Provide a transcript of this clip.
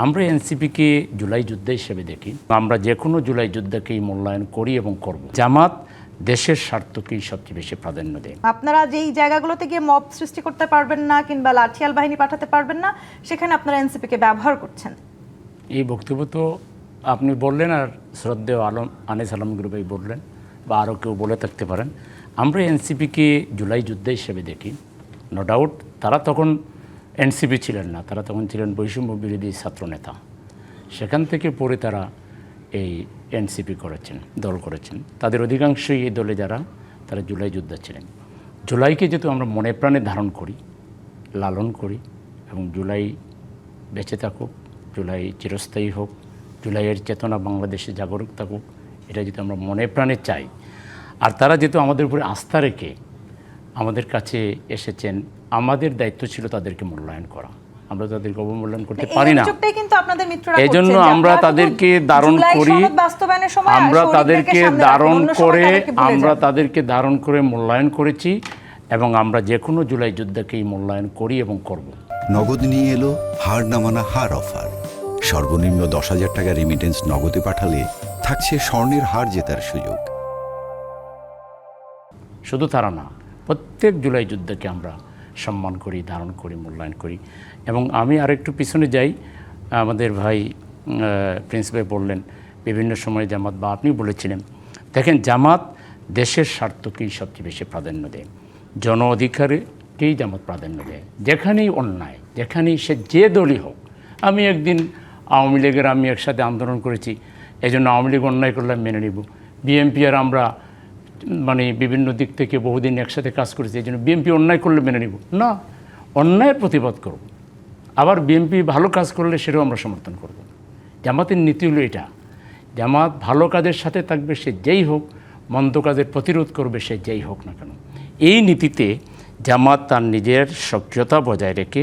আমরা এনসিপিকে জুলাই যুদ্ধ হিসেবে দেখি। আমরা যে কোনো জুলাই যুদ্ধকেই মূল্যায়ন করি এবং করব। জামাত দেশের স্বার্থকেই সবচেয়ে বেশি প্রাধান্য দেয়। আপনারা যেই জায়গাগুলোতে গিয়ে মব সৃষ্টি করতে পারবেন না কিংবা লাঠিয়াল বাহিনী পাঠাতে পারবেন না, সেখানে আপনারা এনসিপিকে ব্যবহার করছেন। এই বক্তব্য তো আপনি বললেন, আর শ্রদ্ধেয় আনিস আলমগীর ভাই বললেন, বা আরও কেউ বলে থাকতে পারেন। আমরা এনসিপিকে জুলাই যুদ্ধ হিসেবে দেখি। নো ডাউট তারা তখন এনসিপি ছিলেন না, তারা তখন ছিলেন বৈষম্য বিরোধী ছাত্রনেতা। সেখান থেকে পরে তারা এই এনসিপি করেছেন, দল করেছেন। তাদের অধিকাংশই এই দলে যারা, তারা জুলাই যোদ্ধা ছিলেন। জুলাইকে যেহেতু আমরা মনে প্রাণে ধারণ করি, লালন করি, এবং জুলাই বেঁচে থাকুক, জুলাই চিরস্থায়ী হোক, জুলাইয়ের চেতনা বাংলাদেশে জাগরুক থাকুক, এটা যদি আমরা মনে প্রাণে চাই, আর তারা যেহেতু আমাদের উপরে আস্থা রেখে আমাদের কাছে এসেছেন, আমাদের দায়িত্ব ছিল তাদেরকে মূল্যায়ন করা। আমরা তাদেরকে অবমূল্যায়ন করতে পারি না। এই জন্য আমরা তাদেরকে ধারণ করি, আমরা তাদেরকে ধারণ করে মূল্যায়ন করেছি, এবং আমরা যে কোনো জুলাই যুদ্ধকেই মূল্যায়ন করি এবং করব। নগদ নিয়ে এলো হার না মানা হার অফার। সর্বনিম্ন 10,000 টাকা রেমিটেন্স নগদে পাঠালে থাকছে স্বর্ণের হার জেতার সুযোগ। শুধু তারা না, প্রত্যেক জুলাই যুদ্ধকে আমরা সম্মান করি, ধারণ করি, মূল্যায়ন করি। এবং আমি আরেকটু পিছনে যাই, আমাদের ভাই প্রিন্স ভাই বললেন বিভিন্ন সময় জামাত, বা আপনি বলেছিলেন, দেখেন জামাত দেশের স্বার্থকেই সবচেয়ে বেশি প্রাধান্য দেয়, জন অধিকারকেই জামাত প্রাধান্য দেয়। যেখানেই অন্যায়, যেখানেই সে যে দলই হোক। আমি একদিন আওয়ামী লীগের আমি একসাথে আন্দোলন করেছি, এই জন্য আওয়ামী লীগ অন্যায় করলে মেনে নিব। বিএনপি আর আমরা বিভিন্ন দিক থেকে বহুদিন একসাথে কাজ করেছি, এই জন্য বিএনপি অন্যায় করলে মেনে নিব না, অন্যায়ের প্রতিবাদ করব। আবার বিএনপি ভালো কাজ করলে সেটাও আমরা সমর্থন করব। জামাতের নীতি হলো এটা, জামাত ভালো কাজের সাথে থাকবে সে যেই হোক, মন্দ কাজের প্রতিরোধ করবে সে যেই হোক না কেন। এই নীতিতে জামাত তার নিজের সক্রিয়তা বজায় রেখে